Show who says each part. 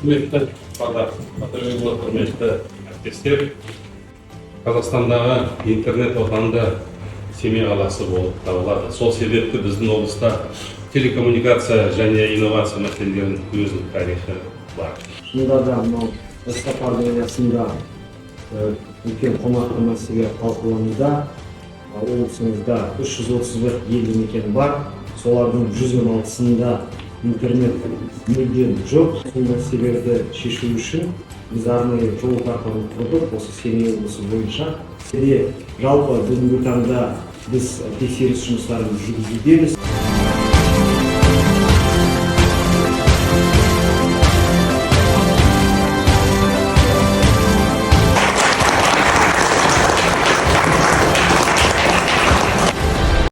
Speaker 1: Құрметті Батырбекұлы, құрметті әріптестер, Қазақстандағы интернет отанды Семей қаласы болып табылады. Сол себепті біздің облыста телекоммуникация және инновация мәселелерінің өзінің тарихы бар.
Speaker 2: Шынында да мынау іс-сапардың аясында үлкен қомақты мәселе талқылануда. Облысымызда 331 елді мекен бар. Солардың 116-сында интернет мүлдем жоқ. Бұл мәселелерді шешу үшін біз арнайы жол картаны құрдық осы Семей облысы бойынша. Жалпы бүгінгі таңда біз тексеріс жұмыстарын жүргізудеміз.